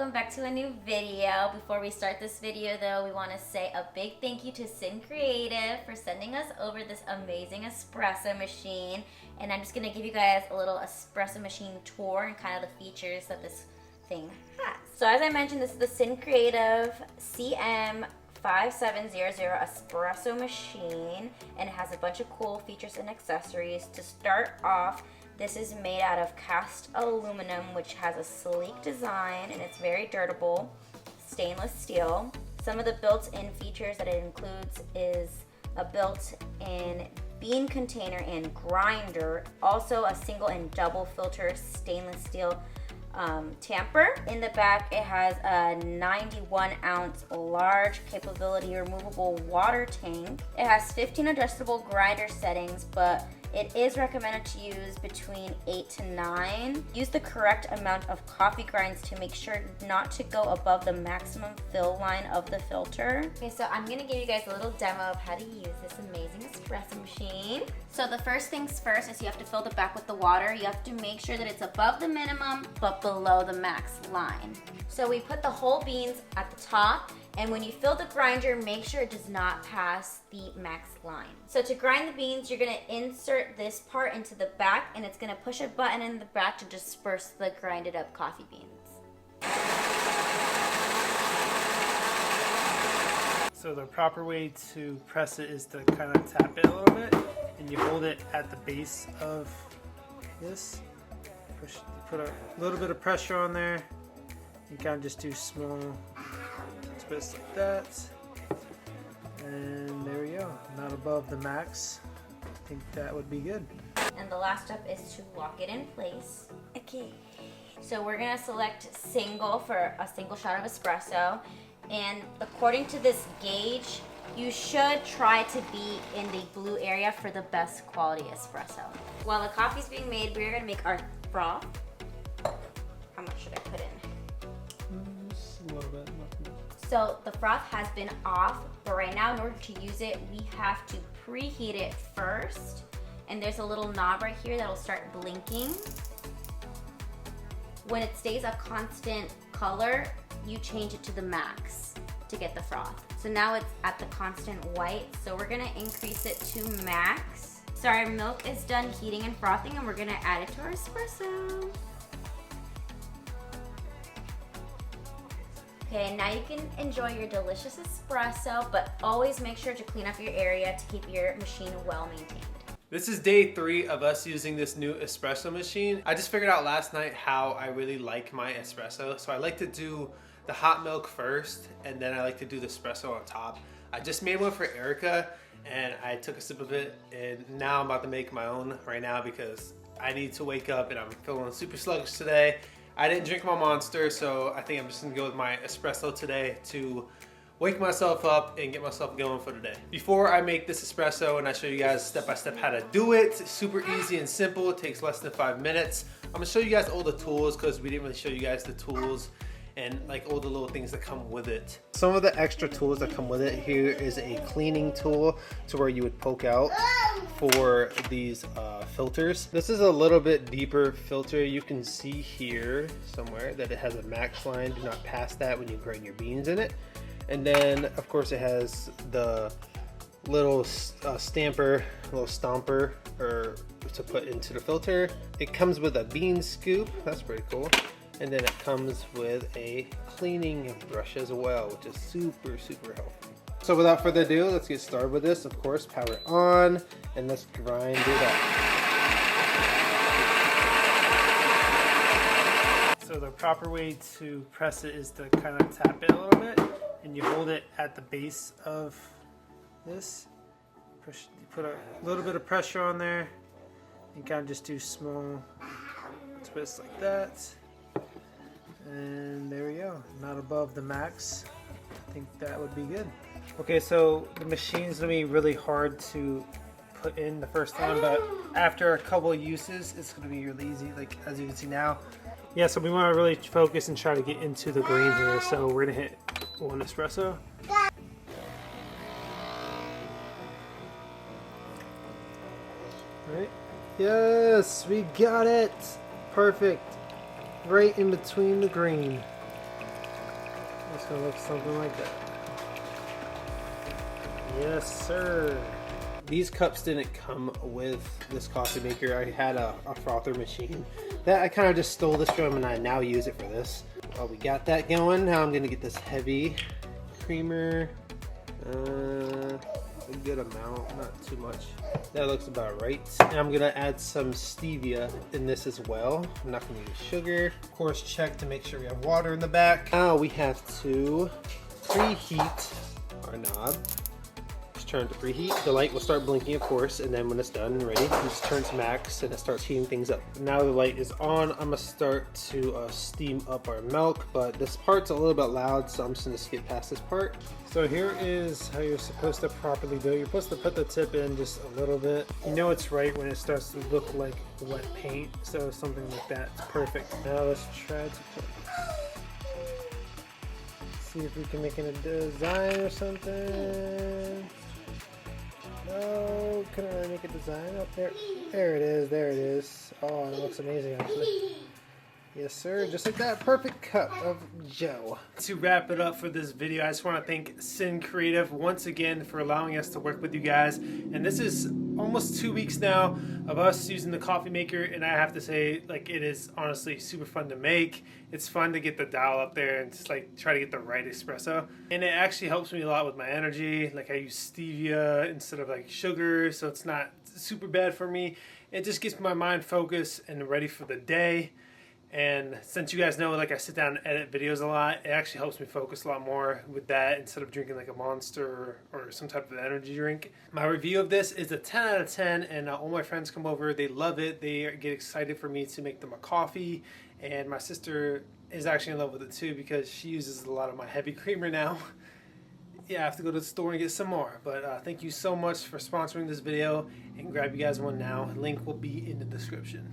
welcome back to a new video. Before we start this video though, we want to say a big thank you to Sincreative for sending us over this amazing espresso machine. And I'm just going to give you guys a little espresso machine tour and kind of the features that this thing has. So as I mentioned, this is the Sincreative CM5700 espresso machine, and it has a bunch of cool features and accessories. To start off, this is made out of cast aluminum, which has a sleek design and it's very durable, stainless steel. Some of the built-in features that it includes is a built-in bean container and grinder, also a single and double filter stainless steel tamper. In the back, it has a 91-ounce large capability removable water tank. It has 15 adjustable grinder settings, but it is recommended to use between 8 to 9. Use the correct amount of coffee grinds to make sure not to go above the maximum fill line of the filter. Okay, so I'm gonna give you guys a little demo of how to use this amazing espresso machine. So the first things first is you have to fill the back with the water. You have to make sure that it's above the minimum but below the max line. So we put the whole beans at the top, and when you fill the grinder, make sure it does not pass the max line. So to grind the beans, you're gonna insert this part into the back, and it's gonna push a button in the back to disperse the grinded up coffee beans. So the proper way to press it is to kind of tap it a little bit, and you hold it at the base of this. Put a little bit of pressure on there. You kind of just do small twists like that, and there we go. Not above the max. I think that would be good. And the last step is to lock it in place. Okay. So we're gonna select single for a single shot of espresso, and according to this gauge, you should try to be in the blue area for the best quality espresso. While the coffee's being made, we're gonna make our froth. How much should I put in? Just a little bit. So the froth has been off, but right now in order to use it, we have to preheat it first. And there's a little knob right here that'll start blinking. When it stays a constant color, you change it to the max to get the froth. So now it's at the constant white, so we're gonna increase it to max. So our milk is done heating and frothing, and we're gonna add it to our espresso. Okay, now you can enjoy your delicious espresso, but always make sure to clean up your area to keep your machine well maintained. This is day 3 of us using this new espresso machine. I just figured out last night how I really like my espresso. So I like to do the hot milk first, and then I like to do the espresso on top. I just made one for Erica, and I took a sip of it, and now I'm about to make my own right now because I need to wake up and I'm feeling super sluggish today. I didn't drink my Monster, so I think I'm just gonna go with my espresso today to wake myself up and get myself going for the day. Before I make this espresso and I show you guys step by step how to do it, it's super easy and simple. It takes less than 5 minutes. I'm gonna show you guys all the tools because we didn't really show you guys the tools and like all the little things that come with it. Some of the extra tools that come with it, here is a cleaning tool to where you would poke out for these filters. This is a little bit deeper filter. You can see here somewhere that it has a max line. Do not pass that when you grind your beans in it. And then of course it has the little stamper, little stomper or to put into the filter. It comes with a bean scoop. That's pretty cool. And then it comes with a cleaning brush as well, which is super, super helpful. So without further ado, let's get started with this. Of course, power it on, and let's grind it up. So the proper way to press it is to kind of tap it a little bit, and you hold it at the base of this. You put a little bit of pressure on there, and kind of just do small twists like that. And there we go, not above the max. I think that would be good. Okay, so the machine's gonna be really hard to put in the first time, but after a couple of uses, it's gonna be really easy, like as you can see now. Yeah, so we wanna really focus and try to get into the green here. So we're gonna hit 1 espresso. Right? Yes, we got it. Perfect. Right in between the green. It's gonna look something like that. Yes, sir. These cups didn't come with this coffee maker. I had a frother machine that I kind of just stole this from, and I now use it for this. Well, we got that going. Now I'm gonna get this heavy creamer. A good amount, not too much. That looks about right. And I'm gonna add some stevia in this as well. I'm not gonna use sugar. Of course, check to make sure we have water in the back. Now we have to preheat our knob. Just turn to preheat. The light will start blinking, of course, and then when it's done and ready, you just turn to max and it starts heating things up. Now the light is on. I'm gonna start to steam up our milk, but this part's a little bit loud, so I'm just gonna skip past this part. So here is how you're supposed to properly do it. You're supposed to put the tip in just a little bit. You know it's right when it starts to look like wet paint, so something like that. It's perfect. Now let's try to put see if we can make a design or something. No, couldn't really make a design up there. There it is, there it is. Oh, it looks amazing actually. Yes, sir. Just like that. Perfect cup of Joe. To wrap it up for this video, I just want to thank Sincreative once again for allowing us to work with you guys. And this is almost 2 weeks now of us using the coffee maker, and I have to say, like, it is honestly super fun to make. It's fun to get the dial up there and just like try to get the right espresso. And it actually helps me a lot with my energy. Like, I use stevia instead of like sugar, so it's not super bad for me. It just gets my mind focused and ready for the day. And since you guys know, like, I sit down and edit videos a lot, it actually helps me focus a lot more with that instead of drinking like a Monster or some type of energy drink. My review of this is a 10 out of 10, and all my friends come over, they love it, they get excited for me to make them a coffee, and my sister is actually in love with it too because she uses a lot of my heavy creamer now. Yeah, I have to go to the store and get some more, but thank you so much for sponsoring this video, and grab you guys one now. Link will be in the description.